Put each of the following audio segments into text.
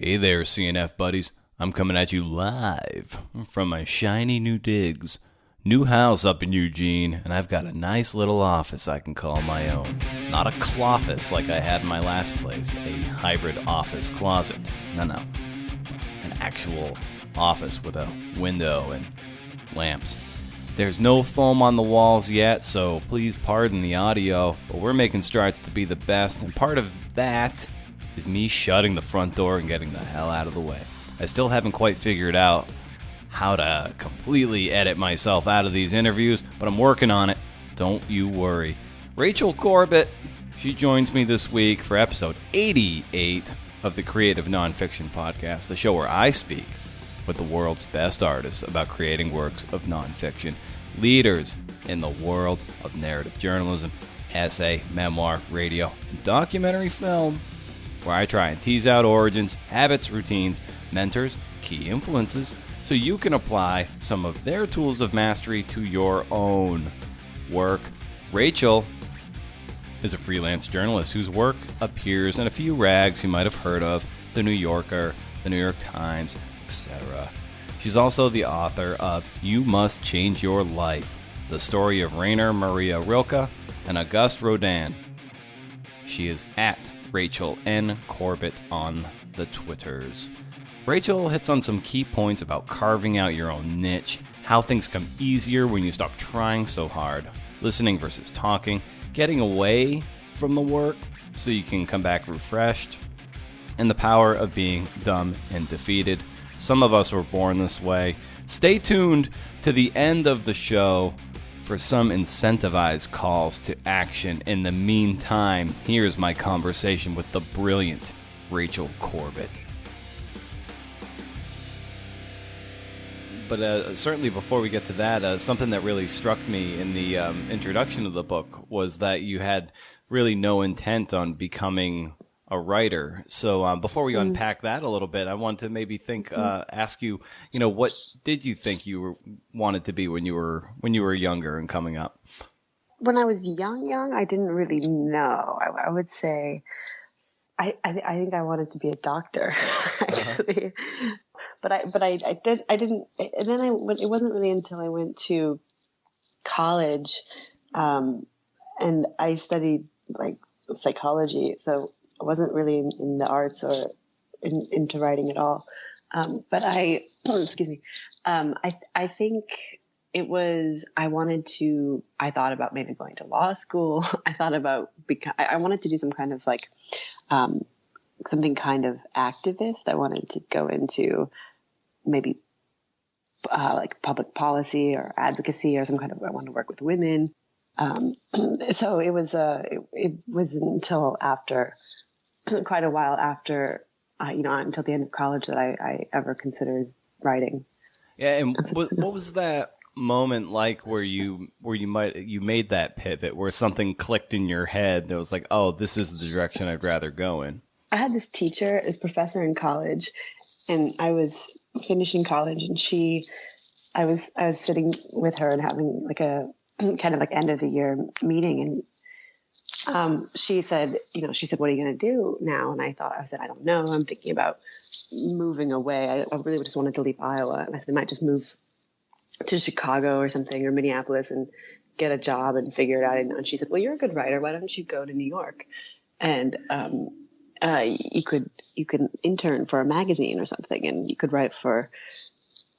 Hey there, CNF buddies. I'm coming at you live from my shiny new digs. New house up in Eugene, and I've got a nice little office I can call my own. Not a cloffice like I had in my last place, a hybrid office closet. No. An actual office with a window and lamps. There's no foam on the walls yet, so please pardon the audio, but we're making strides to be the best, and part of that is me shutting the front door and getting the hell out of the way. I still haven't quite figured out how to completely edit myself out of these interviews, but I'm working on it. Don't you worry. Rachel Corbett, she joins me this week for episode 88 of the Creative Nonfiction Podcast, the show where I speak with the world's best artists about creating works of nonfiction, leaders in the world of narrative journalism, essay, memoir, radio, and documentary film, where I try and tease out origins, habits, routines, mentors, key influences, so you can apply some of their tools of mastery to your own work. Rachel is a freelance journalist whose work appears in a few rags you might have heard of, The New Yorker, The New York Times, etc. She's also the author of You Must Change Your Life, the story of Rainer Maria Rilke and Auguste Rodin. She is at Rachel N. Corbett on the Twitters. Rachel hits on some key points about carving out your own niche, how things come easier when you stop trying so hard, listening versus talking, getting away from the work so you can come back refreshed, and the power of being dumb and defeated. Some of us were born this way. Stay tuned to the end of the show for some incentivized calls to action. In the meantime, here's my conversation with the brilliant Rachel Corbett. But certainly before we get to that, something that really struck me in the introduction of the book was that you had really no intent on becoming a writer. So before we unpack that a little bit, I want to maybe ask you, what did you think you wanted to be when you were younger and coming up? When I was young, I didn't really know. I would say, I think I wanted to be a doctor, actually. But I didn't. And then it wasn't really until I went to college, and I studied like psychology. So I wasn't really in the arts or into writing at all. But I think it was, I thought about maybe going to law school. I thought about, I wanted to do some kind of like, something kind of activist. I wanted to go into maybe like public policy or advocacy or I wanted to work with women. So it was until after, quite a while after, until the end of college that I ever considered writing. Yeah, and what was that moment like where you made that pivot, where something clicked in your head that was like, oh, this is the direction I'd rather go in? I had this professor in college, and I was finishing college, and I was sitting with her and having like a kind of like end of the year meeting, and she said, what are you going to do now? And I said, I don't know. I'm thinking about moving away. I really just wanted to leave Iowa. And I said, I might just move to Chicago or something, or Minneapolis, and get a job and figure it out. And she said, well, you're a good writer. Why don't you go to New York? And you could intern for a magazine or something, and you could write for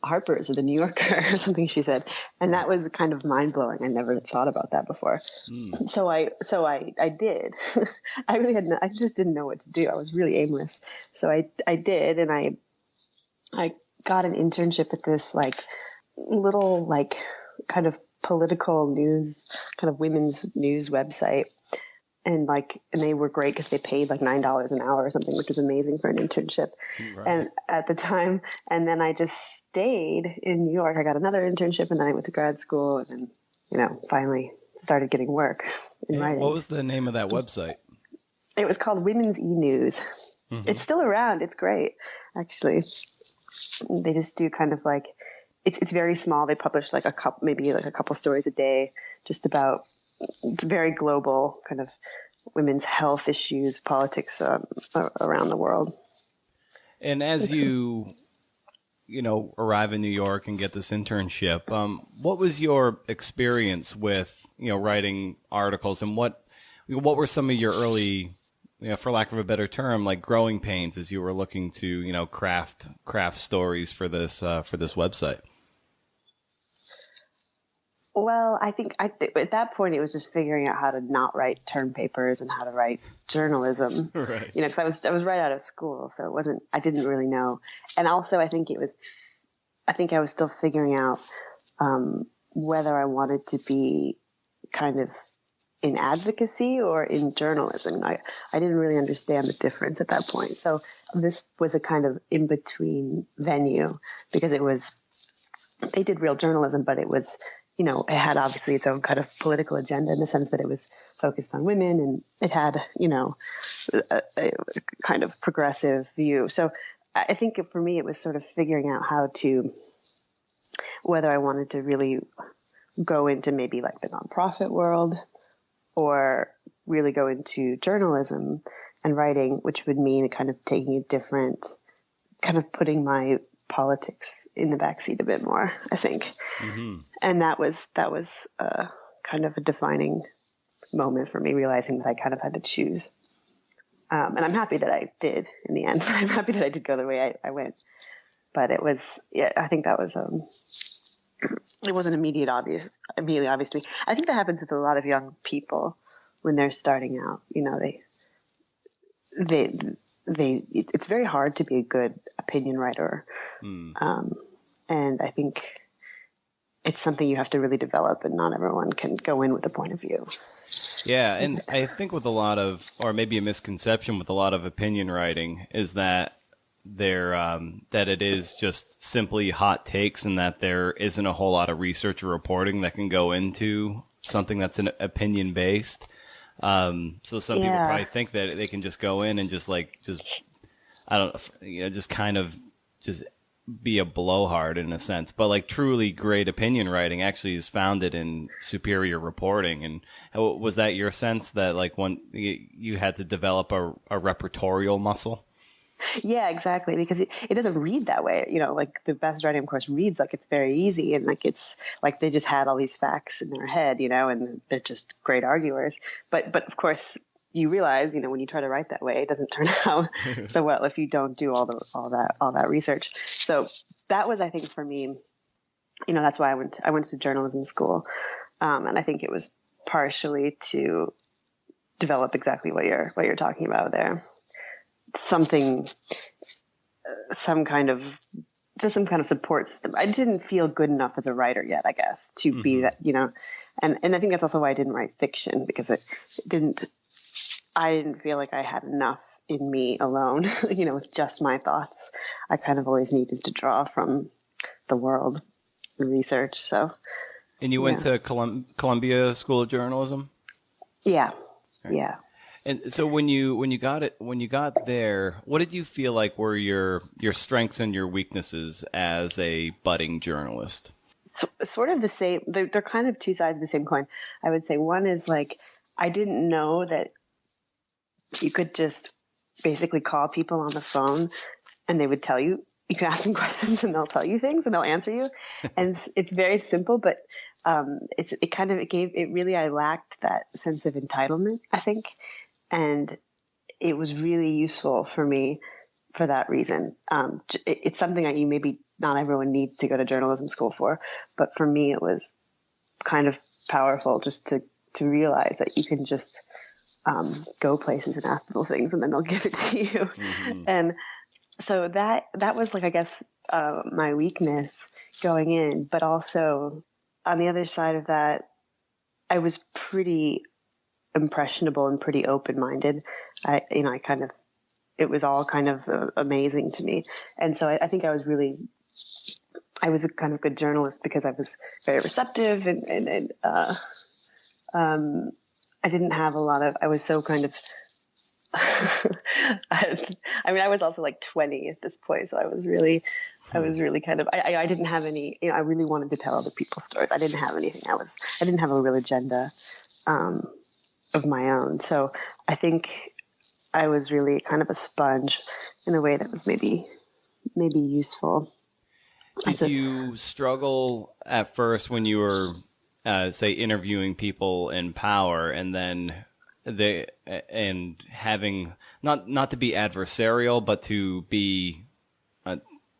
Harper's or the New Yorker or something, she said. And that was kind of mind blowing. I never thought about that before. So I did. I just didn't know what to do. I was really aimless. So I did. And I got an internship at this like little, like kind of political news, kind of women's news website. And they were great because they paid like $9 an hour or something, which was amazing for an internship. Right. And at the time, and then I just stayed in New York. I got another internship, and then I went to grad school, and then, finally started getting work in writing. What was the name of that website? It was called Women's E-News. Mm-hmm. It's still around. It's great, actually. They just do kind of like, it's very small. They publish like a couple stories a day, just about very global kind of women's health issues, politics around the world. And as you arrive in New York and get this internship, what was your experience with, writing articles, and what were some of your early, for lack of a better term, like growing pains as you were looking to, craft stories for this website? Well, I think at that point it was just figuring out how to not write term papers and how to write journalism. Right. Because I was right out of school, so I didn't really know. And also, I think I was still figuring out whether I wanted to be kind of in advocacy or in journalism. I didn't really understand the difference at that point. So this was a kind of in between venue, because they did real journalism, but it was, it had obviously its own kind of political agenda in the sense that it was focused on women, and it had, a kind of progressive view. So I think for me, it was sort of figuring out whether I wanted to really go into maybe like the nonprofit world or really go into journalism and writing, which would mean kind of taking a different, kind of putting my politics in the backseat a bit more, I think. Mm-hmm. And that was kind of a defining moment for me, realizing that I kind of had to choose. And I'm happy that I did in the end. I'm happy that I did go the way I went. But it was, I think that was, it wasn't immediately obvious to me. I think that happens with a lot of young people when they're starting out. It's very hard to be a good opinion writer. And I think it's something you have to really develop, and not everyone can go in with a point of view. Yeah, and I think with a lot of, or maybe a misconception with a lot of opinion writing, is that that it is just simply hot takes, and that there isn't a whole lot of research or reporting that can go into something that's an opinion based. So some people probably think that they can just go in and just kind of be a blowhard in a sense, but like truly great opinion writing actually is founded in superior reporting. And was that your sense that like when you had to develop a reportorial muscle? Yeah, exactly. Because it doesn't read that way. Like the best writing, of course, reads like it's very easy, and like it's like they just had all these facts in their head, and they're just great arguers. But of course, you realize, when you try to write that way, it doesn't turn out so well if you don't do all that research. So that was, I think, for me, that's why I went to journalism school, and I think it was partially to develop exactly what you're talking about there. Some kind of support system. I didn't feel good enough as a writer yet, I guess, to be that, and I think that's also why I didn't write fiction, because I didn't feel like I had enough in me alone, with just my thoughts. I kind of always needed to draw from the world and research. So. And you went to Columbia School of Journalism? Yeah. Right. Yeah. And so when you got there, what did you feel like were your strengths and your weaknesses as a budding journalist? So, sort of the same. They're kind of two sides of the same coin. I would say one is like, I didn't know that you could just basically call people on the phone and they would tell you. You can ask them questions and they'll tell you things and they'll answer you. And it's very simple, but I lacked that sense of entitlement, I think. And it was really useful for me for that reason. It's something that maybe not everyone needs to go to journalism school for, but for me, it was kind of powerful just to realize that you can just go places and ask people things and then they'll give it to you. Mm-hmm. And so that was like, I guess, my weakness going in, but also on the other side of that, I was pretty impressionable and pretty open-minded. It was all kind of amazing to me. And so I think I was a kind of good journalist because I was very receptive and I didn't have I was so kind of, I was also like 20 at this point. So I was really kind of, I didn't have any, I really wanted to tell other people's stories. I didn't have anything. I didn't have a real agenda, of my own. So I think I was really kind of a sponge in a way that was maybe useful. Did you struggle at first when you were, say, interviewing people in power, and then having not to be adversarial, but to be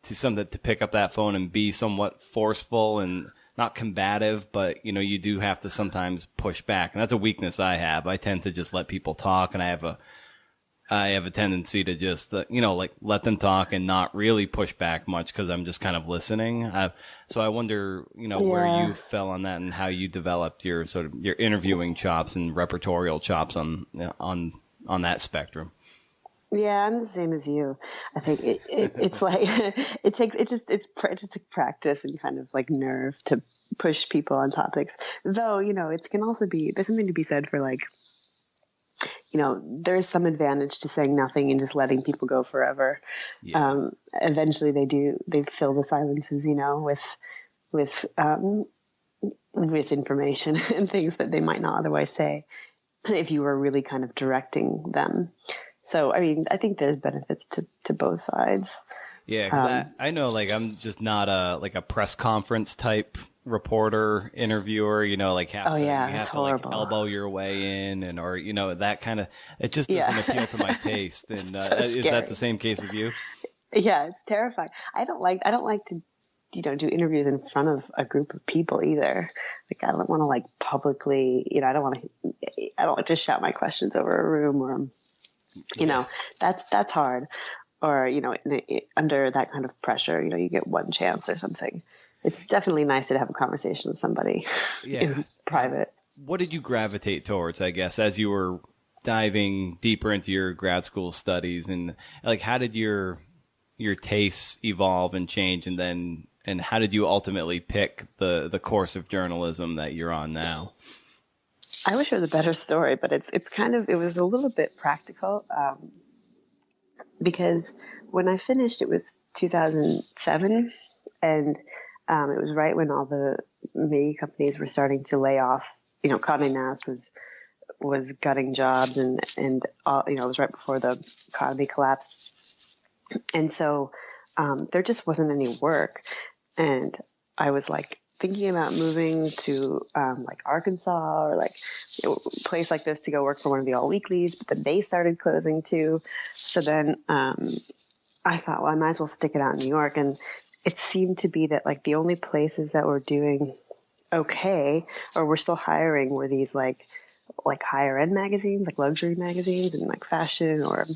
to pick up that phone and be somewhat forceful and not combative, but you do have to sometimes push back, and that's a weakness I have. I tend to just let people talk, and I have a tendency to just let them talk and not really push back much because I'm just kind of listening. So I wonder where you fell on that and how you developed your sort of your interviewing chops and repertorial chops on that spectrum. Yeah, I'm the same as you. I think it's like it just took practice and kind of like nerve to push people on topics. Though it can also there's something to be said for like there's some advantage to saying nothing and just letting people go forever. Yeah. Eventually, they fill the silences with information and things that they might not otherwise say if you were really kind of directing them. So, I mean, I think there's benefits to both sides. Yeah, 'cause I know, like, I'm just not a press conference type reporter, interviewer. You have to like elbow your way in, or that kind of. It just doesn't appeal to my taste. And is that the same case with you? Yeah, it's terrifying. I don't like to do interviews in front of a group of people either. Like, I don't want to like publicly. I don't want to just shout my questions over a room, or that's hard. Or, under that kind of pressure, you get one chance or something. It's definitely nicer to have a conversation with somebody in private. What did you gravitate towards, I guess, as you were diving deeper into your grad school studies? And like, how did your tastes evolve and change? And how did you ultimately pick the course of journalism that you're on now? I wish it was a better story, but it was a little bit practical. Because when I finished, it was 2007, and it was right when all the media companies were starting to lay off. Condé Nast was gutting jobs, and it was right before the economy collapsed, and so there just wasn't any work, and I was like thinking about moving to like Arkansas or like a place like this to go work for one of the all weeklies, but then they started closing too. So then I thought, well, I might as well stick it out in New York. And it seemed to be that like the only places that were doing okay or were still hiring were these like higher end magazines, like luxury magazines, and like fashion or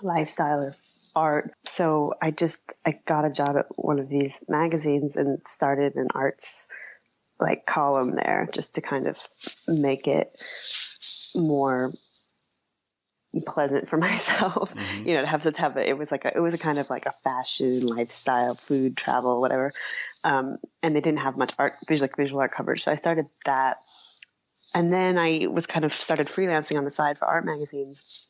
lifestyle or art. So I got a job at one of these magazines and started an arts like column there, just to kind of make it more pleasant for myself. Mm-hmm. To have it was a kind of like a fashion, lifestyle, food, travel, whatever. And they didn't have much visual art coverage. So I started that. And then I was kind of started freelancing on the side for art magazines.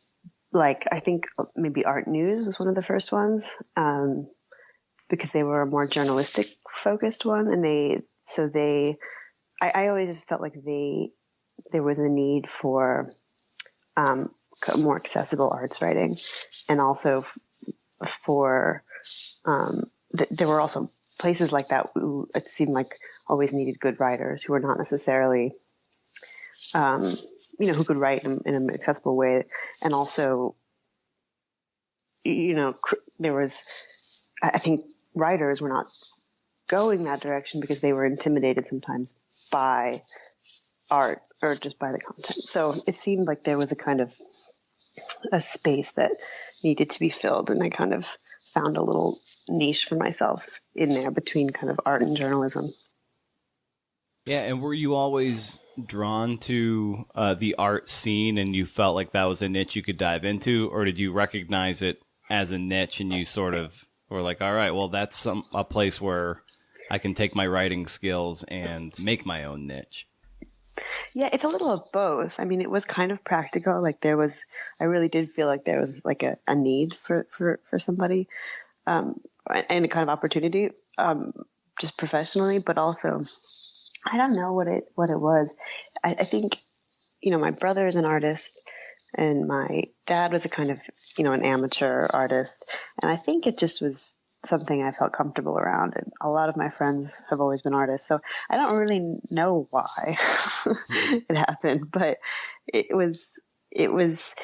Like, I think maybe Art News was one of the first ones, because they were a more journalistic focused one. And I always just felt like there was a need for more accessible arts writing, and also for there were also places like that who it seemed like always needed good writers who were not necessarily who could write in an accessible way. And also there was, I think writers were not going that direction because they were intimidated sometimes by art or just by the content. So it seemed like there was a kind of a space that needed to be filled, and I kind of found a little niche for myself in there between kind of art and journalism. Yeah, and were you always drawn to the art scene, and you felt like that was a niche you could dive into, or did you recognize it as a niche and you sort of were like, all right, well, that's a place where I can take my writing skills and make my own niche? Yeah, it's a little of both. I mean, it was kind of practical. Like I really did feel like there was like a need for somebody, and a kind of opportunity, just professionally, but also, I don't know what it was. I think, my brother is an artist, And my dad was a kind of, an amateur artist. And I think it just was something I felt comfortable around. And a lot of my friends have always been artists. So I don't really know why it happened, but it was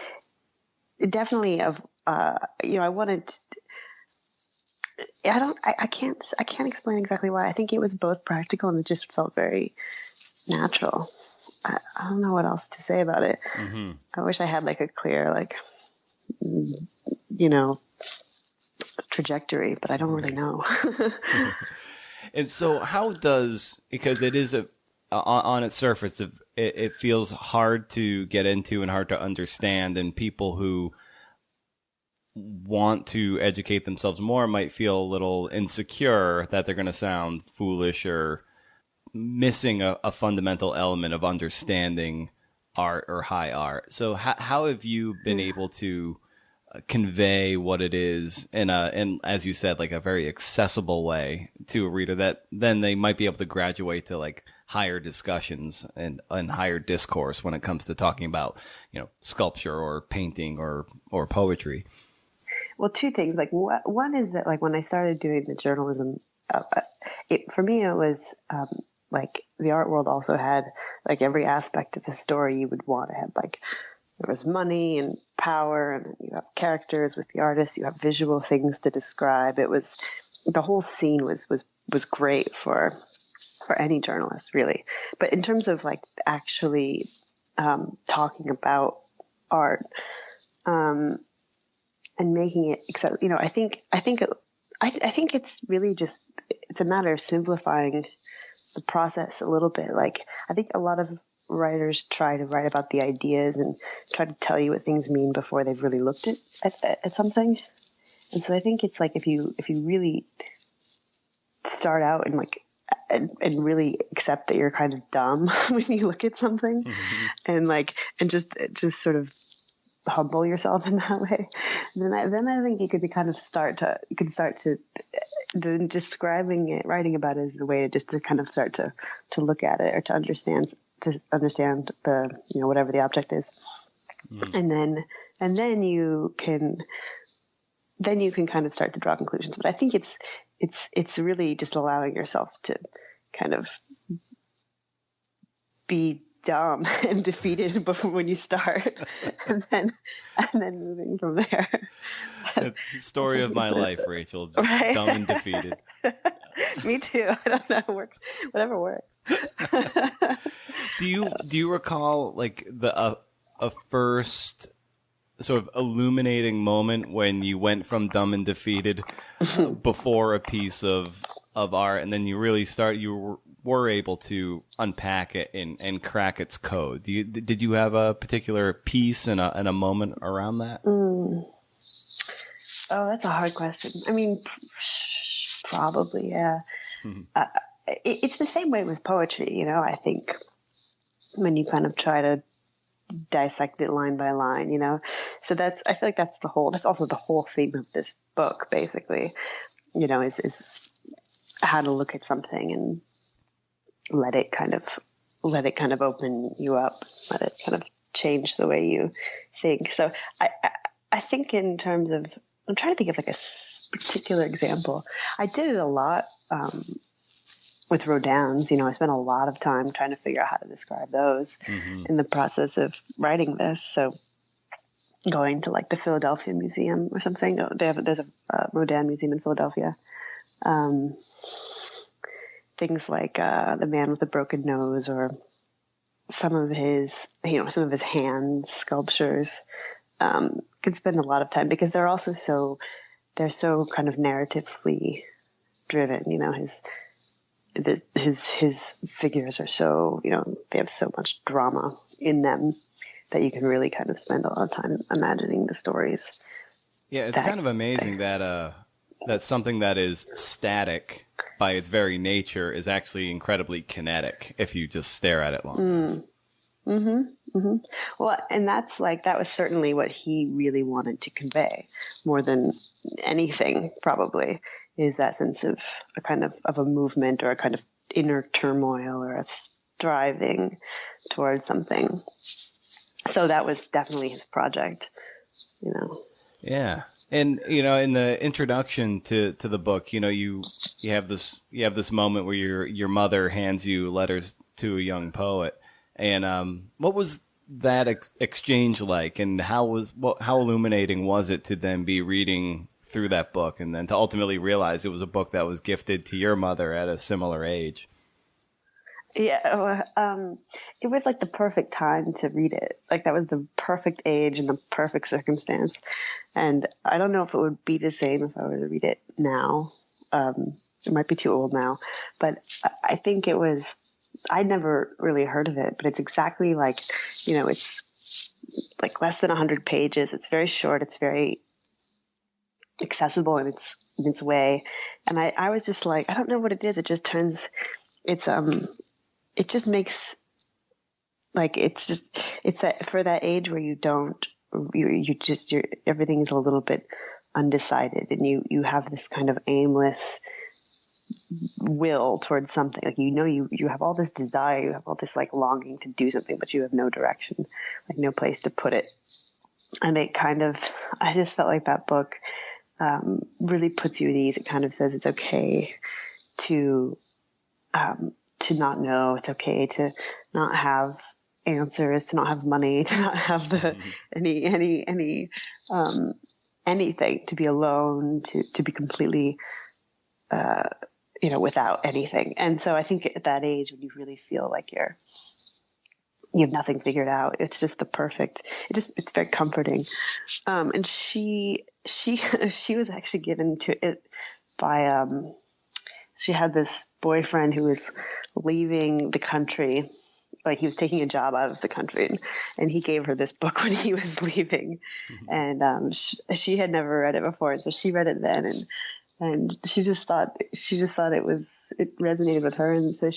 definitely I wanted to, I can't explain exactly why. I think it was both practical and it just felt very natural. I don't know what else to say about it. Mm-hmm. I wish I had like a clear, trajectory, but I don't really know. And so because it is on its surface, it feels hard to get into and hard to understand, and people who want to educate themselves more might feel a little insecure that they're going to sound foolish or missing a fundamental element of understanding art or high art. So how have you been able to convey what it is in as you said, like a very accessible way to a reader that then they might be able to graduate to like higher discussions and higher discourse when it comes to talking about, sculpture or painting or poetry? Well, two things. Like one is that like when I started doing the journalism, for me it was like the art world also had like every aspect of a story you would want to have. Like there was money and power, and then you have characters with the artists. You have visual things to describe. It was the whole scene was great for any journalist, really. But in terms of like actually talking about art. And making it, I think it's really just, it's a matter of simplifying the process a little bit. Like, I think a lot of writers try to write about the ideas and try to tell you what things mean before they've really looked at something. And so I think it's like, if you really start out and like, and really accept that you're kind of dumb when you look at something, and just sort of humble yourself in that way, then I think you could start to describing it, writing about it as a way to kind of start to look at it or to understand the whatever the object is, and then you can kind of start to draw conclusions. But I think it's really just allowing yourself to kind of be dumb and defeated before when you start, and then moving from there. It's the story of my life, Rachel. Just right? Dumb and defeated. Me too. I don't know. It works. Whatever works. Do you recall like a first sort of illuminating moment when you went from dumb and defeated before a piece of art, and then you really were able to unpack it and crack its code? Did you have a particular piece and a moment around that? Oh, that's a hard question. I mean, probably, yeah. It's the same way with poetry, I think when you kind of try to dissect it line by line, so I feel like that's also the whole theme of this book, basically, is how to look at something and let it kind of open you up, let it kind of change the way you think. So I think in terms of, I'm trying to think of like a particular example. I did it a lot with Rodin's. I spent a lot of time trying to figure out how to describe those in the process of writing this. So going to like the Philadelphia Museum or something. There's a Rodin museum in Philadelphia. Things like The Man with a Broken Nose, or some of his hand sculptures. Could spend a lot of time because they're so kind of narratively driven. His figures are so, they have so much drama in them that you can really kind of spend a lot of time imagining the stories. Yeah, it's kind of amazing that something that is static by its very nature is actually incredibly kinetic if you just stare at it long enough. Well, and that was certainly what he really wanted to convey more than anything, probably, is that sense of a kind of a movement or a kind of inner turmoil or a striving towards something. So that was definitely his project, you know. Yeah. And in the introduction to the book, you have this moment where your mother hands you letters to a young poet. And what was that exchange like, and how illuminating was it to then be reading through that book and then to ultimately realize it was a book that was gifted to your mother at a similar age? Yeah, it was like the perfect time to read it. Like that was the perfect age and the perfect circumstance. And I don't know if it would be the same if I were to read it now. It might be too old now, but I think it was, I'd never really heard of it, but it's exactly like, it's like less than 100 pages. It's very short. It's very accessible in its way. And I was just like, I don't know what it is. It just turns, it's, it just makes, like, it's that for that age where you don't, everything is a little bit undecided, and you have this kind of aimless will towards something. Like, you have all this desire, you have all this like longing to do something, but you have no direction, like no place to put it. And it kind of, I just felt like that book really puts you at ease. It kind of says it's okay to not know. It's okay to not have answers, to not have money, to not have anything, to be alone, to be completely, without anything. And so I think at that age, when you really feel like you have nothing figured out, it's just the perfect, it's very comforting. And she was actually given to it by, she had this boyfriend who was leaving the country. Like, he was taking a job out of the country, and he gave her this book when he was leaving. Mm-hmm. And she had never read it before, so she read it then, and she just thought it resonated with her. And so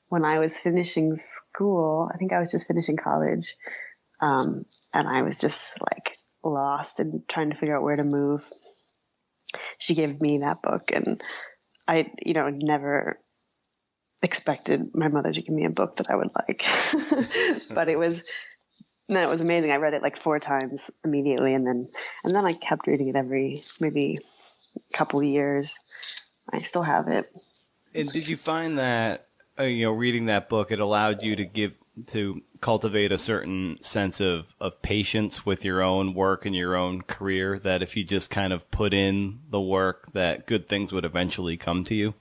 when I was finishing school, I think I was just finishing college, and I was just like lost and trying to figure out where to move, she gave me that book. And I, never expected my mother to give me a book that I would like, but it was amazing. I read it like 4 times immediately. And then I kept reading it every maybe couple of years. I still have it. And did you find that, reading that book, it allowed you to cultivate a certain sense of patience with your own work and your own career, that if you just kind of put in the work, that good things would eventually come to you?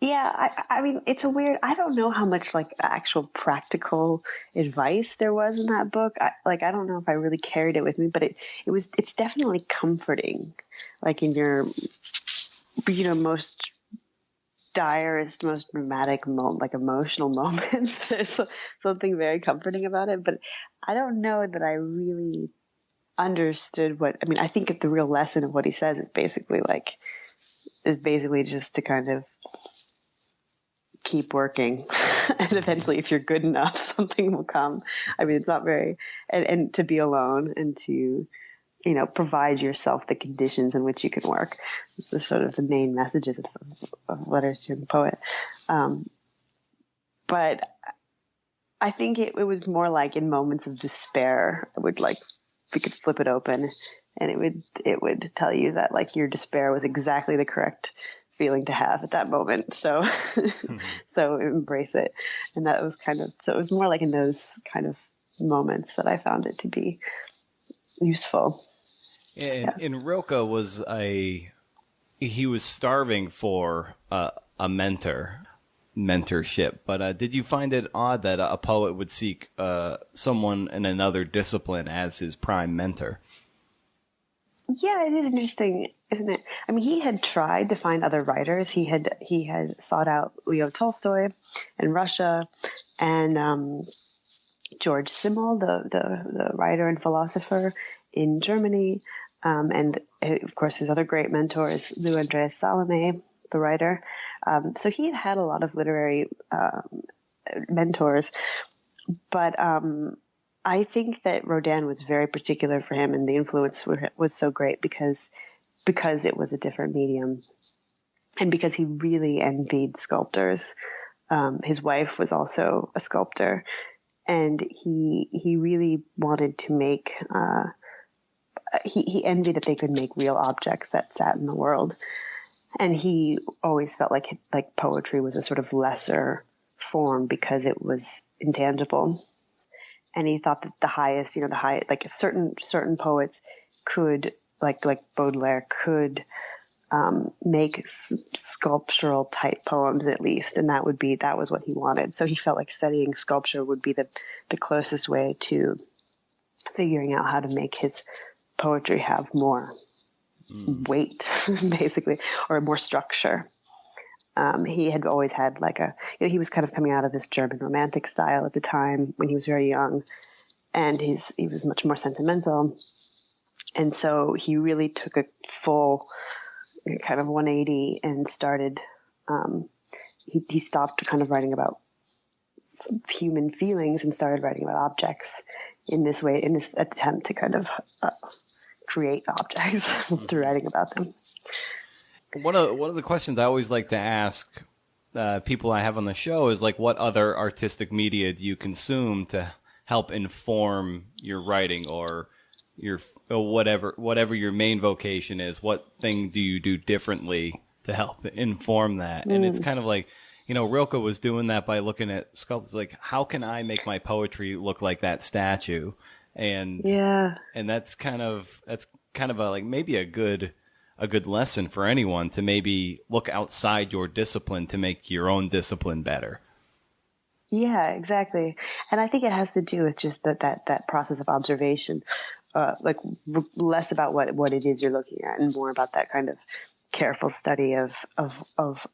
Yeah, I mean, it's a weird, I don't know how much like actual practical advice there was in that book. I don't know if I really carried it with me, but it's definitely comforting. Like in your, most direst, most dramatic like emotional moments, there's something very comforting about it. But I don't know that I really understood I think the real lesson of what he says is basically just to kind of keep working, and eventually, if you're good enough, something will come. I mean, it's not very, and to be alone and to, provide yourself the conditions in which you can work. This is sort of the main messages of Letters to a Poet. But I think it was more like in moments of despair, we could flip it open, and it would tell you that like your despair was exactly the correct feeling to have at that moment. So, so embrace it. And that was so it was more like in those kind of moments that I found it to be useful. And Rilke was he was starving for a mentorship, but did you find it odd that a poet would seek someone in another discipline as his prime mentor? Yeah, it is interesting, isn't it? I mean, he had tried to find other writers. He had sought out Leo Tolstoy in Russia, and George Simmel, the writer and philosopher in Germany, and of course his other great mentor is Lou Andreas Salome, the writer. So he had a lot of literary mentors, but I think that Rodin was very particular for him, and the influence was so great because it was a different medium, and because he really envied sculptors. His wife was also a sculptor, and he really wanted to make. He envied that they could make real objects that sat in the world, and he always felt like poetry was a sort of lesser form because it was intangible. And he thought that the highest, like if certain poets could, like Baudelaire could make sculptural type poems at least, and that was what he wanted. So he felt like studying sculpture would be the closest way to figuring out how to make his poetry have more weight, basically, or more structure. He had always had he was kind of coming out of this German romantic style at the time when he was very young, and he was much more sentimental. And so he really took a full kind of 180 and started, he stopped kind of writing about human feelings and started writing about objects in this way, in this attempt to kind of create objects through writing about them. One of the questions I always like to ask people I have on the show is what other artistic media do you consume to help inform your writing or your whatever your main vocation is? What thing do you do differently to help inform that? And it's kind of Rilke was doing that by looking at sculptures. How can I make my poetry look like that statue? And that's kind of maybe a good lesson for anyone to maybe look outside your discipline to make your own discipline better. Yeah, exactly. And I think it has to do with just that process of observation, less about what it is you're looking at and more about that kind of careful study of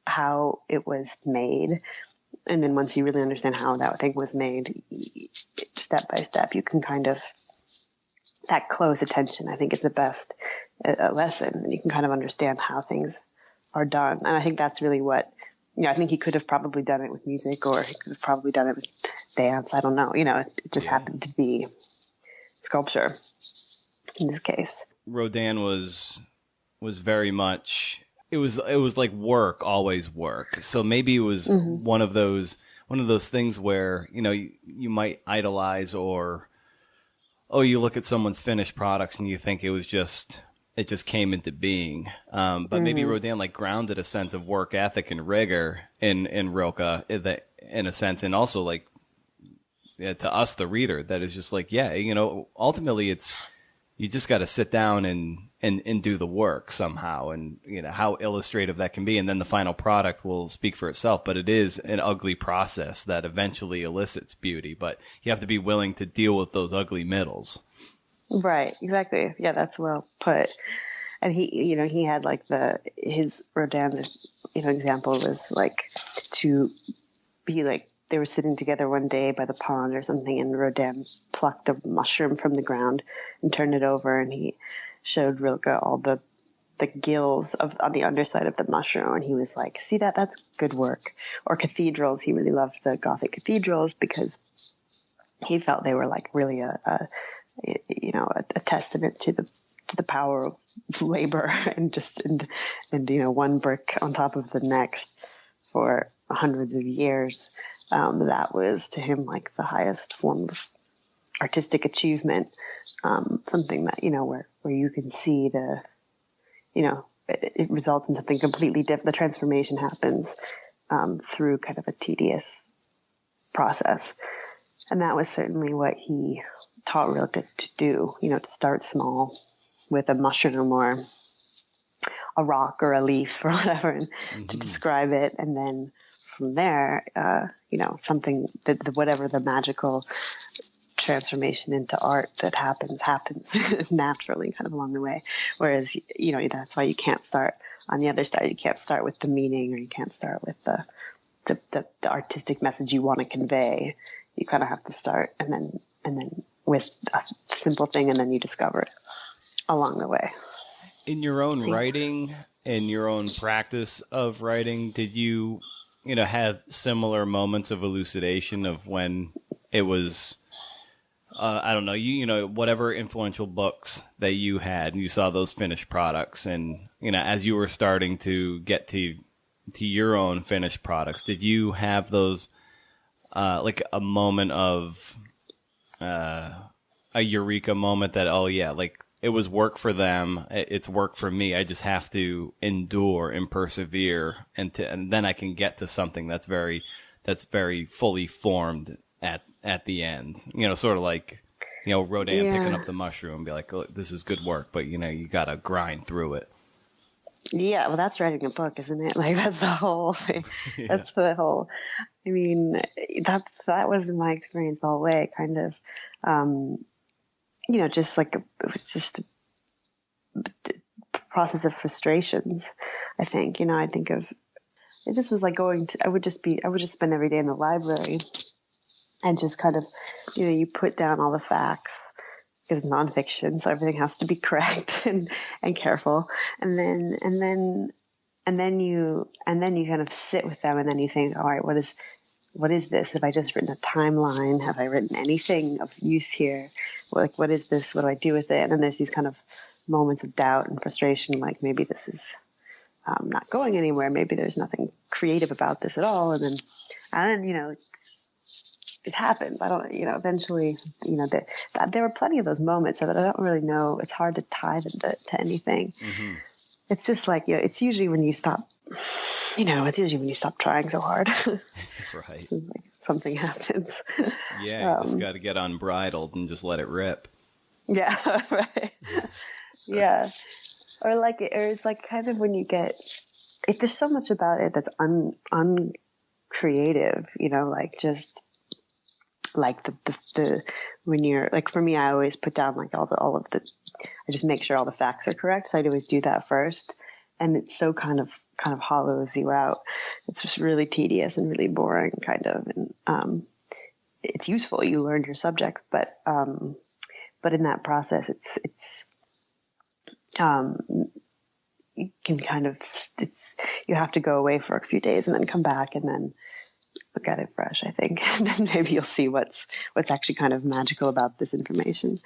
how it was made. And then once you really understand how that thing was made, step by step, you can kind of, that close attention, I think, is the best lesson. And you can kind of understand how things are done. And I think that's really what, I think he could have probably done it with music, or he could have probably done it with dance. I don't know. It just happened to be sculpture in this case. Rodin was very much, it was like work, always work. So maybe it was one of those things where, you might idolize, or, you look at someone's finished products and you think it just came into being. But maybe Rodin grounded a sense of work ethic and rigor in Rilke in a sense. And also to us, the reader, that is just ultimately you just got to sit down and do the work somehow, and how illustrative that can be, and then the final product will speak for itself. But it is an ugly process that eventually elicits beauty, but you have to be willing to deal with those ugly middles. Right, exactly. Yeah, that's well put. And he had his Rodin's example was to be they were sitting together one day by the pond or something, and Rodin plucked a mushroom from the ground and turned it over, and he showed Rilke all the gills on the underside of the mushroom, and he was like, see that's good work. Or cathedrals, he really loved the Gothic cathedrals because he felt they were really a testament to the power of labor and one brick on top of the next for hundreds of years. That was to him the highest form of artistic achievement, something that where you can see it results in something completely different. The transformation happens through kind of a tedious process, and that was certainly what he taught Rilke to do. To start small with a mushroom or a rock or a leaf or whatever, and to describe it, and then from there, something that whatever the magical transformation into art that happens naturally, kind of along the way. Whereas, that's why you can't start on the other side. You can't start with the meaning, or you can't start with the artistic message you want to convey. You kind of have to start and then with a simple thing, and then you discover it along the way. In your own writing, in your own practice of writing, did you have similar moments of elucidation of when it was, I don't know, whatever influential books that you had, and you saw those finished products, and, as you were starting to get to your own finished products, did you have those like a moment of a eureka moment that, oh yeah, like it was work for them, it's work for me. I just have to endure and persevere, and then I can get to something that's very fully formed at the end. You know, sort of like, you know, Rodin picking up the mushroom, be like, oh, this is good work, but you know, you gotta grind through it. Yeah, well, that's writing a book, isn't it? Like, that's the whole thing. Yeah. That's the whole. I mean, that was my experience the whole way. Kind of, you know, just like it was just a process of frustrations. I think, you know, I think of it just was like going to. I would just spend every day in the library, and just kind of, you know, you put down all the facts. Because it's nonfiction, so everything has to be correct and careful. And then you kind of sit with them, and then you think, all right, what is this? Have I just written a timeline? Have I written anything of use here? Like, what is this? What do I do with it? And then there's these kind of moments of doubt and frustration, like maybe this is not going anywhere. Maybe there's nothing creative about this at all. And then you know, it happens. I don't, you know, eventually, you know, there were plenty of those moments that I don't really know. It's hard to tie them to anything. Mm-hmm. It's just like, you know, it's usually when you stop, you know, trying so hard. Right. Like something happens. Yeah, you just got to get unbridled and just let it rip. Yeah, right. Yeah. Or it's like kind of when you get, if there's so much about it that's uncreative, you know, like just, like the when you're like, for me, I always put down like all of the I just make sure all the facts are correct. So I'd always do that first, and it's so kind of hollows you out. It's just really tedious and really boring, kind of, and it's useful. You learn your subjects, but in that process, you can kind of you have to go away for a few days and then come back and then look at it fresh, I think. And then maybe you'll see what's actually kind of magical about this information,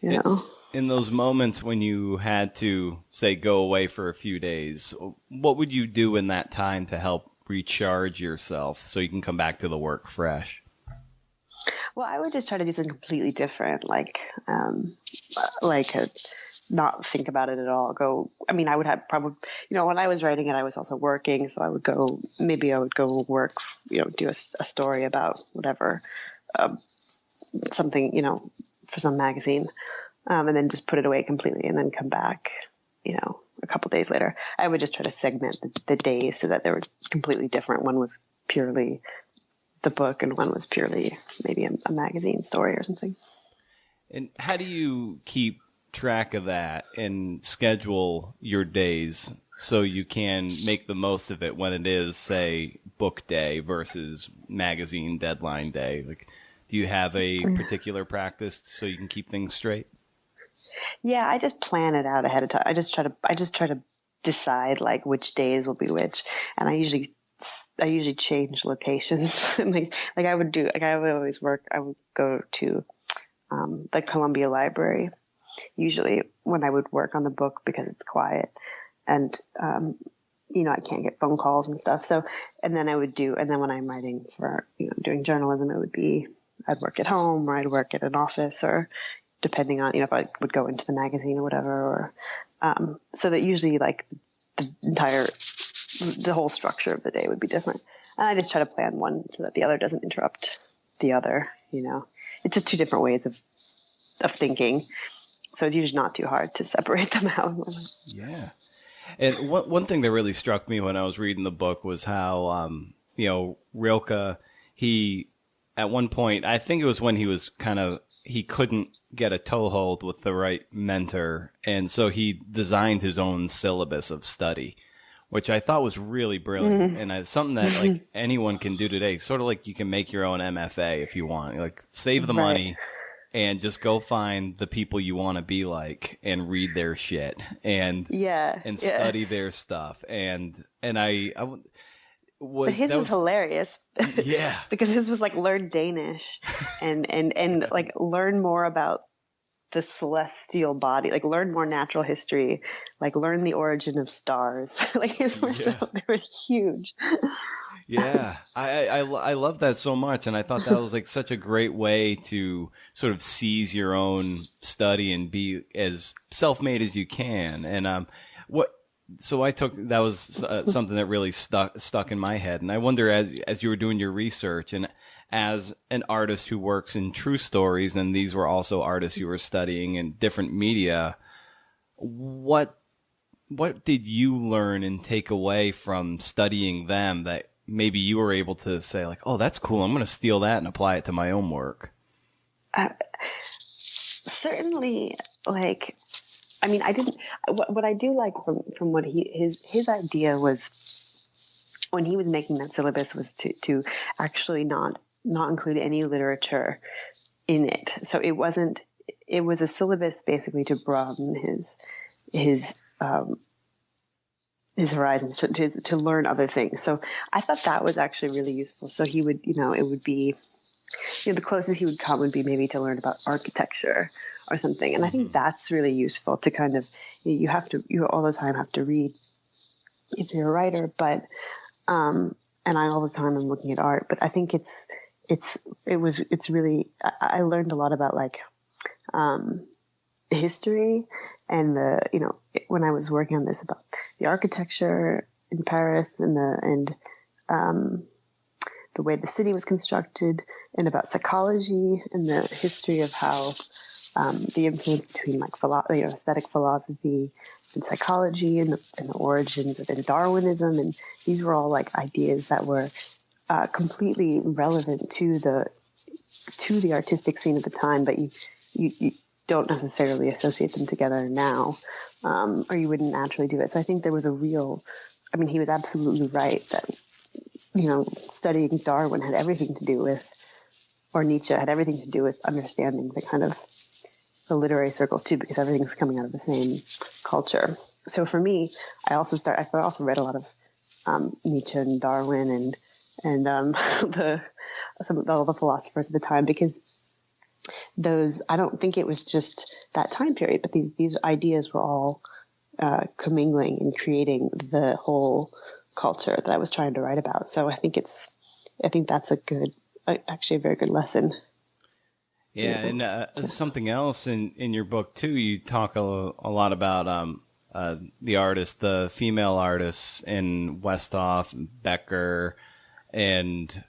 you know? In those moments when you had to, say, go away for a few days, what would you do in that time to help recharge yourself so you can come back to the work fresh? Well, I would just try to do something completely different, like not think about it at all. I would have probably, you know, when I was writing it, I was also working. So I would go work, you know, do a story about whatever, something, you know, for some magazine, and then just put it away completely and then come back, you know, a couple days later. I would just try to segment the days so that they were completely different. One was purely the book and one was purely maybe a magazine story or something. And how do you keep track of that and schedule your days so you can make the most of it when it is, say, book day versus magazine deadline day? Like, do you have a particular practice so you can keep things straight? Yeah, I just plan it out ahead of time. I just try to decide like which days will be which, and I usually change locations. like I would go to the Columbia Library usually when I would work on the book because it's quiet and you know, I can't get phone calls and stuff. So and then when I'm writing for, you know, doing journalism, I'd work at home or I'd work at an office, or depending on, you know, if I would go into the magazine or whatever, or so that usually like the whole structure of the day would be different. And I just try to plan one so that the other doesn't interrupt the other, you know. It's just two different ways of thinking. So it's usually not too hard to separate them out. Yeah. And one thing that really struck me when I was reading the book was how, you know, Rilke, he, at one point, I think it was when he couldn't get a toehold with the right mentor. And so he designed his own syllabus of study, which I thought was really brilliant. Mm-hmm. And it's something that like anyone can do today. Sort of like you can make your own MFA if you want, like save the money and just go find the people you want to be like and read their shit and study their stuff. And but his was hilarious. Yeah. Because his was like learn Danish and like learn more about the celestial body, like learn more natural history, like learn the origin of stars. Like his were they were huge. Yeah, I love that so much, and I thought that was like such a great way to sort of seize your own study and be as self-made as you can. And what so I took that was something that really stuck in my head, and I wonder as you were doing your research and as an artist who works in true stories, and these were also artists you were studying in different media, what what did you learn and take away from studying them that maybe you were able to say like, oh, that's cool. I'm going to steal that and apply it to my own work. Uh, Certainly, like, I mean, I didn't. What I do like from what his idea was when he was making that syllabus was to actually not include any literature in it. So it wasn't. It was a syllabus basically to broaden his his horizons to learn other things. So I thought that was actually really useful. So he would, it would be, the closest he would come would be maybe to learn about architecture or something. And I think that's really useful to kind of, you all the time have to read if you're a writer, but, and I all the time I'm looking at art, but I think it's really, I learned a lot about like, history and when I was working on this about the architecture in Paris and the way the city was constructed and about psychology and the history of how the influence between like aesthetic philosophy and psychology and the origins of Darwinism, and these were all like ideas that were completely relevant to the artistic scene at the time, but you don't necessarily associate them together now, or you wouldn't naturally do it. So I think there was he was absolutely right that, studying Darwin had everything to do with, or Nietzsche had everything to do with understanding the kind of the literary circles too, because everything's coming out of the same culture. So for me, I also read a lot of Nietzsche and Darwin and all the philosophers of the time, because I don't think it was just that time period, but these ideas were all commingling and creating the whole culture that I was trying to write about. So I think that's actually a very good lesson. Yeah, and something else in your book too, you talk a lot about the artists, the female artists in Westhoff, Becker, and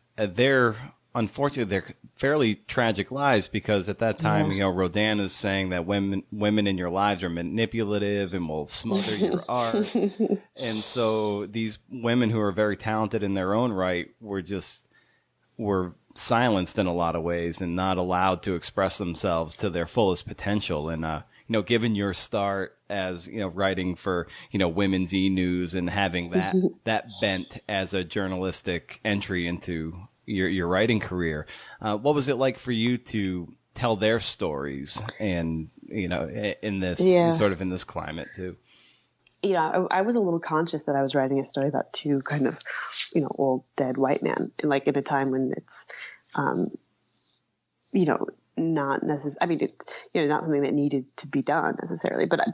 unfortunately, they're fairly tragic lives, because at that time, Rodin is saying that women in your lives are manipulative and will smother your art. And so these women who are very talented in their own right were silenced in a lot of ways and not allowed to express themselves to their fullest potential. And, given your start as, writing for, Women's E-News and having that bent as a journalistic entry into your writing career, what was it like for you to tell their stories and, in this sort of in this climate too? I was a little conscious that I was writing a story about two kind of, old dead white men, and like in a time when it's, not necessarily, I mean, it's, not something that needed to be done necessarily, but it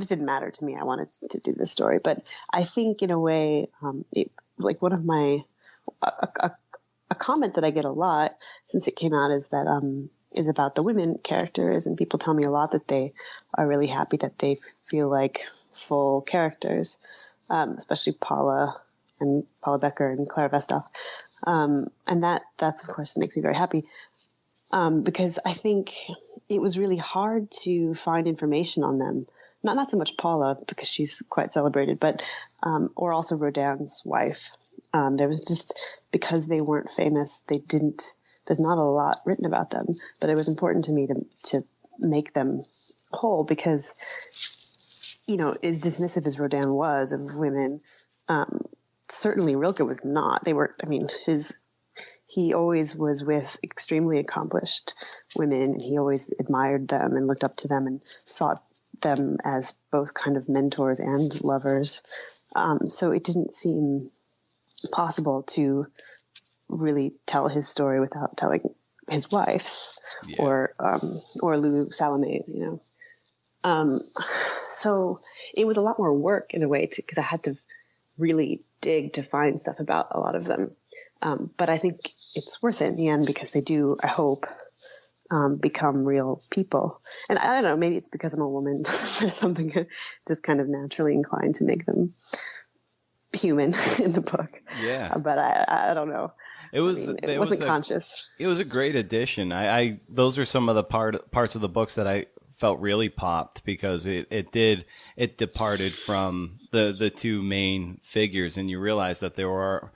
didn't matter to me. I wanted to do this story, but I think in a way, like one of my, a comment that I get a lot since it came out is that, is about the women characters, and people tell me a lot that they are really happy that they feel like full characters, especially Paula Becker and Claire Westhoff. And that's of course makes me very happy. Because I think it was really hard to find information on them. Not so much Paula, because she's quite celebrated, but, or also Rodin's wife. There was just, because they weren't famous, there's not a lot written about them, but it was important to me to make them whole, because, as dismissive as Rodin was of women, certainly Rilke was not. He always was with extremely accomplished women, and he always admired them and looked up to them and sought them as both kind of mentors and lovers. So it didn't seem possible to really tell his story without telling his wife's, or Lou Salome, So it was a lot more work in a way because I had to really dig to find stuff about a lot of them. But I think it's worth it in the end because they do, I hope, become real people. And I don't know, maybe it's because I'm a woman. There's something just kind of naturally inclined to make them human in the book. Yeah. But I don't know. It wasn't conscious. It was a great addition. I those are some of the parts of the books that I felt really popped because it departed from the two main figures, and you realize that there were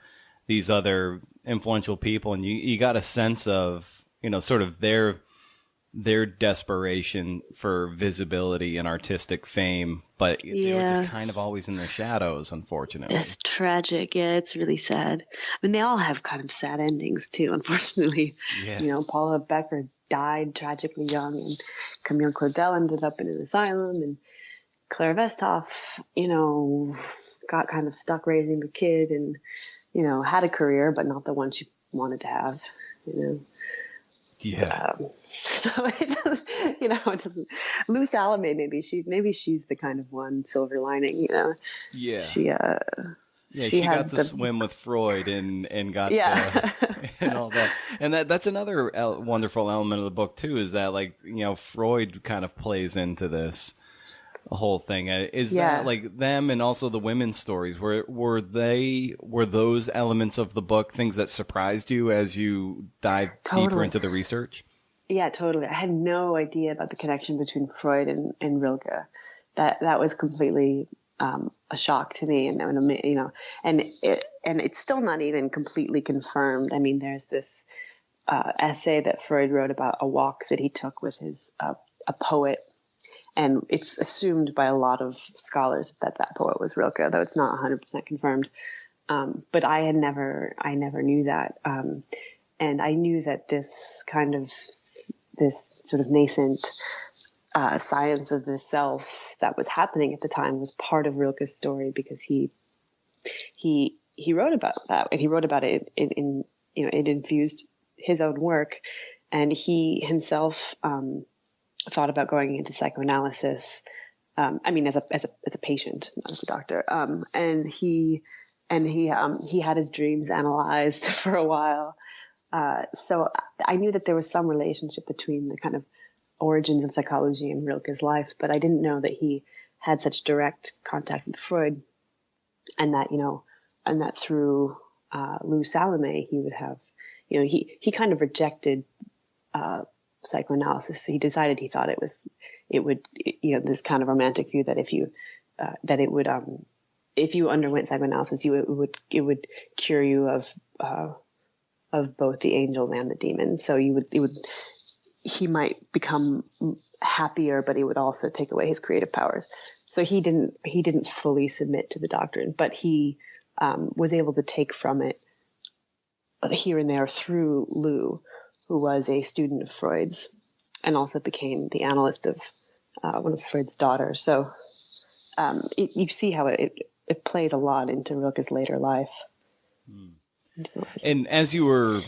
these other influential people, and you got a sense of, sort of their desperation for visibility and artistic fame, but they were just kind of always in the shadows, unfortunately. It's tragic. Yeah, it's really sad. I mean, they all have kind of sad endings too, unfortunately. Yeah. Paula Becker died tragically young, and Camille Claudel ended up in an asylum, and Claire Vesthoff, got kind of stuck raising the kid and, had a career, but not the one she wanted to have, Yeah. So it doesn't, it doesn't. Lou Salome, maybe she's the kind of one silver lining, Yeah. She got to swim with Freud and got to, and all that. And that's another wonderful element of the book too, is that Freud kind of plays into this whole thing. Is that like them, and also the women's stories? Were those elements of the book things that surprised you as you dive deeper into the research? Yeah, totally. I had no idea about the connection between Freud and Rilke. That was completely a shock to me, and it's still not even completely confirmed. I mean, there's this essay that Freud wrote about a walk that he took with his a poet. And it's assumed by a lot of scholars that poet was Rilke, though it's not 100% confirmed. But I never knew that. And I knew that this sort of nascent science of the self that was happening at the time was part of Rilke's story, because he wrote about that, and he wrote about it in it infused his own work, and he himself thought about going into psychoanalysis. As a patient, not as a doctor. And he had his dreams analyzed for a while. So I knew that there was some relationship between the kind of origins of psychology and Rilke's life, but I didn't know that he had such direct contact with Freud, and that through Lou Salome he would have, he kind of rejected psychoanalysis. He decided he thought this kind of romantic view that if you underwent psychoanalysis, it would cure you of both the angels and the demons. So he might become happier, but it would also take away his creative powers. So he didn't fully submit to the doctrine, but he was able to take from it here and there through Lou, who was a student of Freud's and also became the analyst of one of Freud's daughters. So you see how it plays a lot into Rilke's later life. And as you were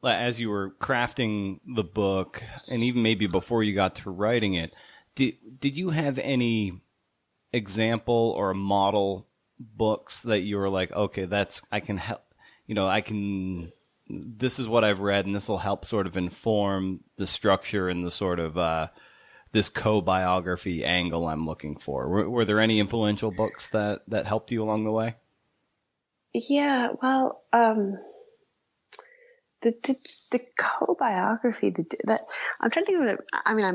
crafting the book, and even maybe before you got to writing it, did you have any example or model books that you were like, okay, I can help, this is what I've read, and this will help sort of inform the structure and the sort of this co-biography angle I'm looking for? Were there any influential books that helped you along the way? Yeah, well, the co-biography, that I'm trying to think of it. I mean, I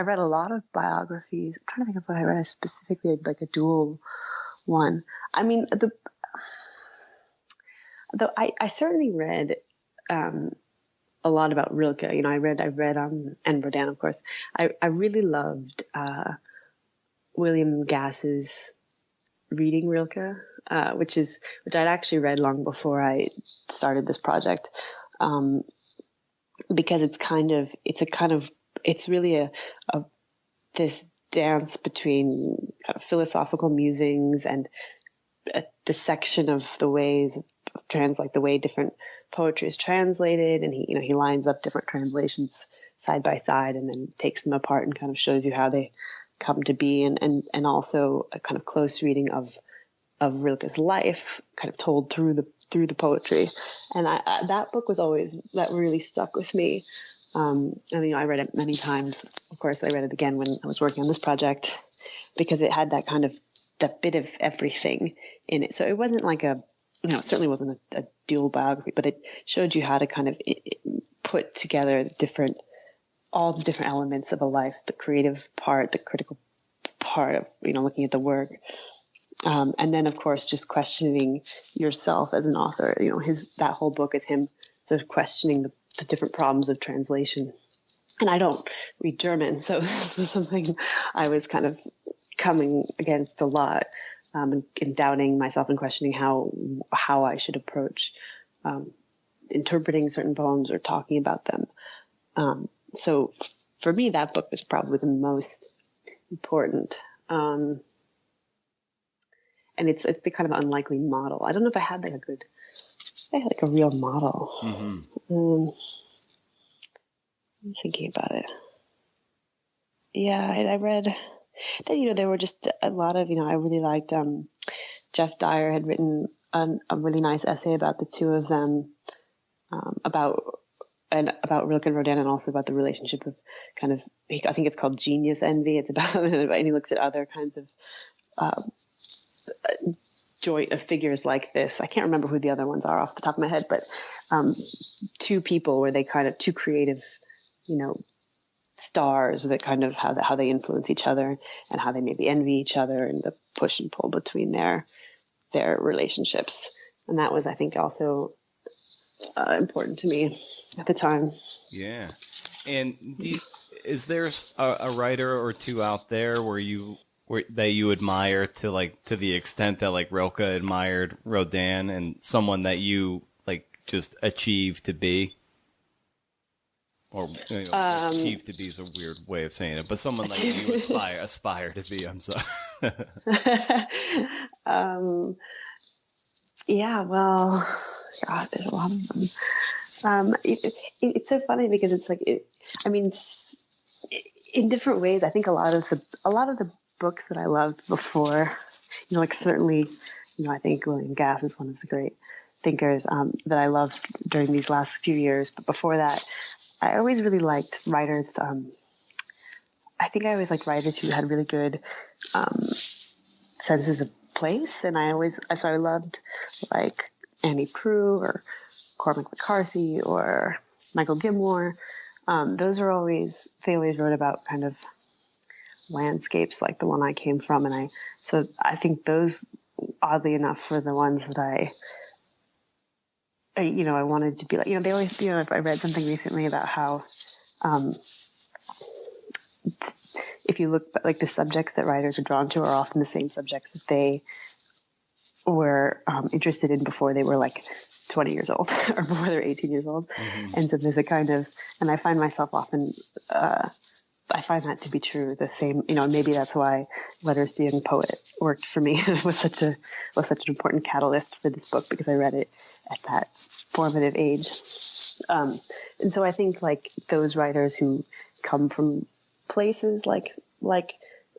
read a lot of biographies. I'm trying to think of what I read specifically, like a dual one. I mean, I certainly read a lot about Rilke. I read and Bourdain, of course. I really loved William Gass's Reading Rilke, which I'd actually read long before I started this project, because it's really this dance between kind of philosophical musings and a dissection of the ways the way different poetry is translated, and he lines up different translations side by side and then takes them apart and kind of shows you how they come to be, and also a kind of close reading of of Rilke's life, kind of told through the poetry. And that book that really stuck with me. And I read it many times. Of course, I read it again when I was working on this project, because it had that bit of everything in it. So it wasn't like it certainly wasn't a dual biography, but it showed you how to kind of put together all the different elements of a life, the creative part, the critical part of, looking at the work. And then, of course, just questioning yourself as an author. That whole book is him sort of questioning the different problems of translation. And I don't read German, so this is something I was kind of coming against a lot, and doubting myself and questioning how I should approach interpreting certain poems or talking about them. So for me, that book was probably the most important. And it's the kind of unlikely model. I don't know if I had a real model. Mm-hmm. I'm thinking about it. Yeah, I read that, there were just a lot of, I really liked, Jeff Dyer had written a really nice essay about the two of them, about Rilke and Rodin, and also about the relationship of kind of, I think it's called genius envy. It's about, and he looks at other kinds of joint of figures like this. I can't remember who the other ones are off the top of my head, but two people where they kind of, two creative, stars that kind of how they influence each other and how they maybe envy each other, and the push and pull between their relationships. And that was, I think, also important to me at the time. Yeah. And is there a writer or two out there that you admire to the extent that Rilke admired Rodin, and someone that you just achieved to be? Or achieve to be is a weird way of saying it, but someone like you aspire to be. I'm sorry. Yeah, well, God, there's a lot of them. It's so funny because it's in different ways. I think a lot of the books that I loved before, certainly, I think William Gass is one of the great thinkers that I loved during these last few years. But before that, I always really liked writers. I think I always liked writers who had really good senses of place, and I loved Annie Proulx or Cormac McCarthy or Michael Gilmore. They always wrote about kind of landscapes like the one I came from, and I think those, oddly enough, were the ones that I wanted to be like. They always, if I read something recently about how, if you look, the subjects that writers are drawn to are often the same subjects that they were interested in before they were 20 years old or before they're 18 years old. Mm-hmm. And so there's a kind of, and I find myself often, I find that to be true. The same, maybe that's why Letters to a Young Poet worked for me. It was such an important catalyst for this book, because I read it at that formative age. And so I think those writers who come from places like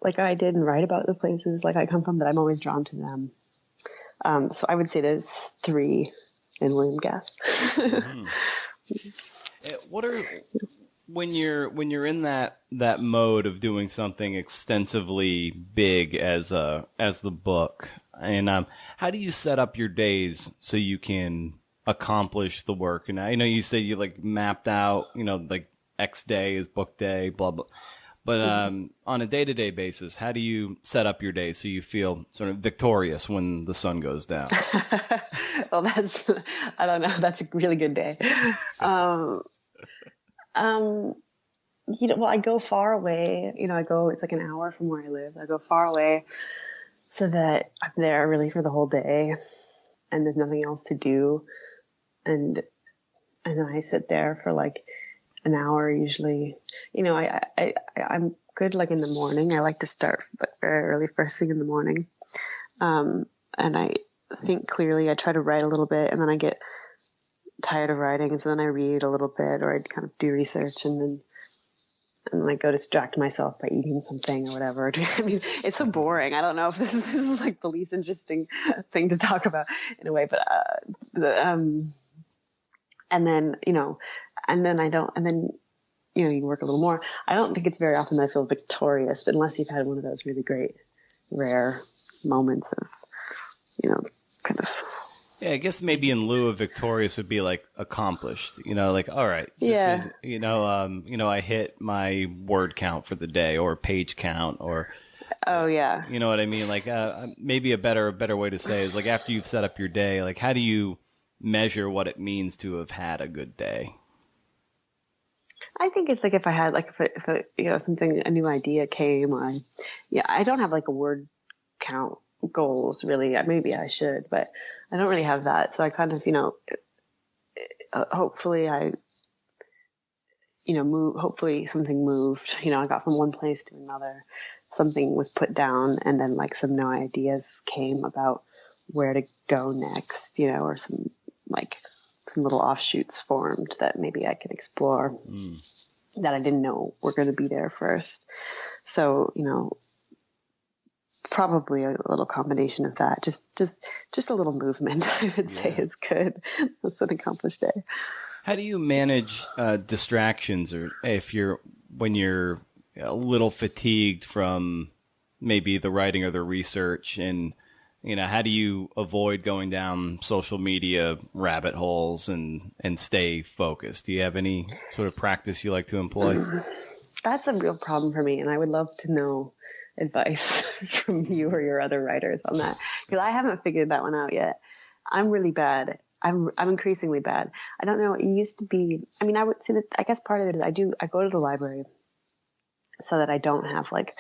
I did, and write about the places I come from, that I'm always drawn to them. So I would say those three and William Gass. Mm-hmm. When you're in that mode of doing something extensively big as the book, and how do you set up your days so you can accomplish the work? And I know you say you mapped out, X day is book day, blah blah. But on a day-to-day basis, how do you set up your day so you feel sort of victorious when the sun goes down? Well, I don't know. That's a really good day. Well, I go far away. It's an hour from where I live. I go far away so that I'm there really for the whole day, and there's nothing else to do. And then I sit there for an hour usually. I'm good in the morning. I like to start very early, first thing in the morning. And I think clearly. I try to write a little bit, and then I get tired of writing, and so then I read a little bit, or I kind of do research, and then and like go distract myself by eating something or whatever. I mean, it's so boring. I don't know if this is like the least interesting thing to talk about in a way, but and then you work a little more. I don't think it's very often that I feel victorious, but unless you've had one of those really great, rare moments of, kind of. Yeah, I guess maybe in lieu of victorious would be like accomplished, like, all right, this is, I hit my word count for the day or page count or, oh yeah. You know what I mean? Like, maybe a better way to say is like, after you've set up your day, like, how do you measure what it means to have had a good day? I think it's like if I had like, if something, a new idea came, I don't have like a word count goals really. Maybe I should, but I don't really have that. So I kind of, hopefully hopefully something moved, I got from one place to another, something was put down, and then like some new ideas came about where to go next, or some little offshoots formed that maybe I could explore that I didn't know were going to be there first. So, probably a little combination of that. Just a little movement, I would say, is good. That's an accomplished day. How do you manage distractions, or when you're a little fatigued from maybe the writing or the research, and how do you avoid going down social media rabbit holes and stay focused? Do you have any sort of practice you like to employ? That's a real problem for me, and I would love to know advice from you or your other writers on that, because I haven't figured that one out yet. I'm really bad. I'm increasingly bad. I don't know. It used to be, I would say that, I guess part of it is I go to the library so that I don't have like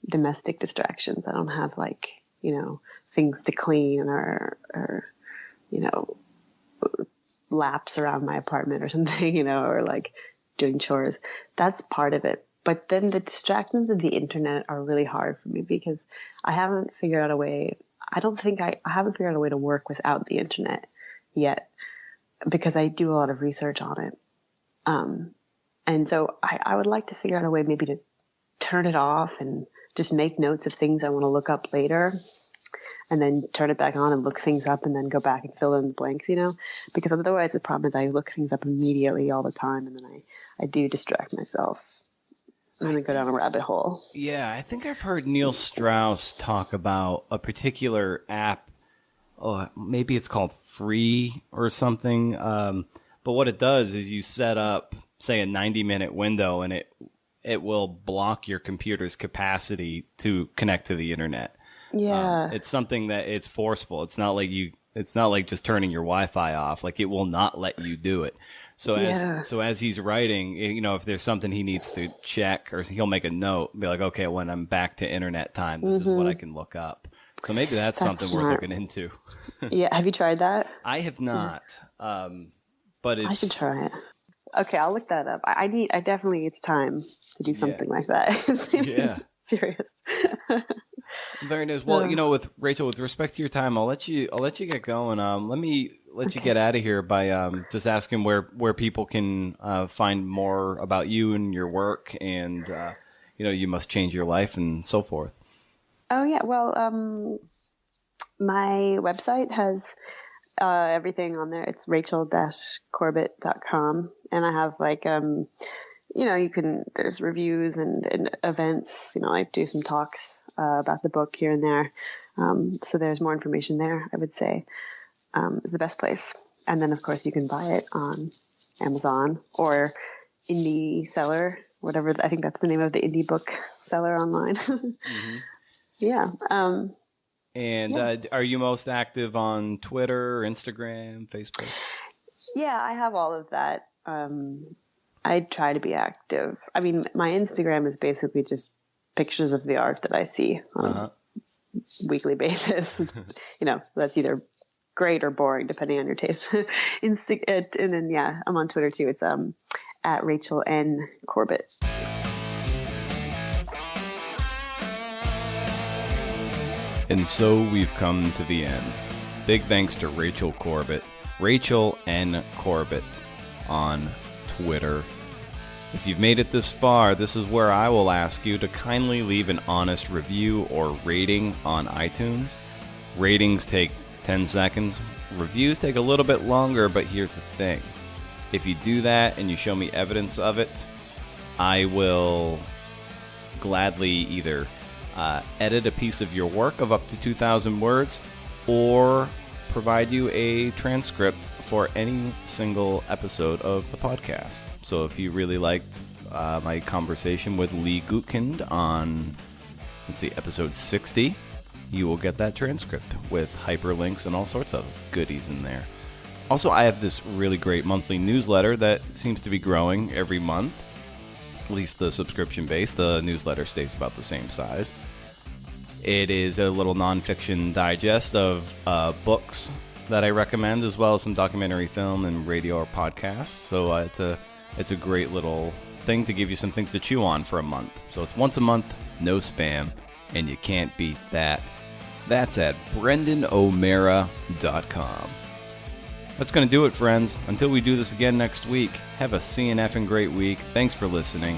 domestic distractions. I don't have like, things to clean or laps around my apartment or something, or like doing chores. That's part of it. But then the distractions of the internet are really hard for me because I haven't figured out a way. I haven't figured out a way to work without the internet yet, because I do a lot of research on it. And so I would like to figure out a way maybe to turn it off and just make notes of things I want to look up later, and then turn it back on and look things up and then go back and fill in the blanks, because otherwise the problem is I look things up immediately all the time, and then I do distract myself. And then go down a rabbit hole. Yeah, I think I've heard Neil Strauss talk about a particular app. Oh, maybe it's called Free or something. But what it does is you set up, say, a 90-minute window, and it will block your computer's capacity to connect to the internet. Yeah, it's something that it's forceful. It's not like just turning your Wi-Fi off. Like, it will not let you do it. So as he's writing, if there's something he needs to check, or he'll make a note, be like, okay, when I'm back to internet time, this is what I can look up. So maybe that's something smart. worth looking into. Yeah, have you tried that? I have not, but I should try it. Okay, I'll look that up. It's time to do something like that. Yeah, serious. Very nice. Well, with Rachel, with respect to your time, I'll let you get going. Let me you get out of here by just asking where people can find more about you and your work, and You Must Change Your Life and so forth. Oh yeah, well, my website has everything on there. It's rachel-corbett.com, and I have like there's reviews and events. I do some talks about the book here and there. So there's more information there, I would say, is the best place. And then, of course, you can buy it on Amazon or Indie Seller, whatever. I think that's the name of the indie book seller online. Mm-hmm. Yeah. Are you most active on Twitter, Instagram, Facebook? Yeah, I have all of that. I try to be active. My Instagram is basically just pictures of the art that I see on a weekly basis. That's either great or boring depending on your taste. And then I'm on Twitter too. It's at Rachel N. Corbett. And so we've come to the end. Big thanks to Rachel Corbett, Rachel N. Corbett on Twitter. If you've made it this far, this is where I will ask you to kindly leave an honest review or rating on iTunes. Ratings take 10 seconds. Reviews take a little bit longer, but here's the thing. If you do that and you show me evidence of it, I will gladly either edit a piece of your work of up to 2,000 words or provide you a transcript for any single episode of the podcast. So if you really liked my conversation with Lee Gutkind on, episode 60, you will get that transcript with hyperlinks and all sorts of goodies in there. Also, I have this really great monthly newsletter that seems to be growing every month. At least the subscription base. The newsletter stays about the same size. It is a little nonfiction digest of books that I recommend, as well as some documentary film and radio or podcasts. So it's a great little thing to give you some things to chew on for a month. So it's once a month, no spam, and you can't beat that. That's at BrendanO'Mara.com. That's going to do it, friends. Until we do this again next week, have a CNF and great week. Thanks for listening.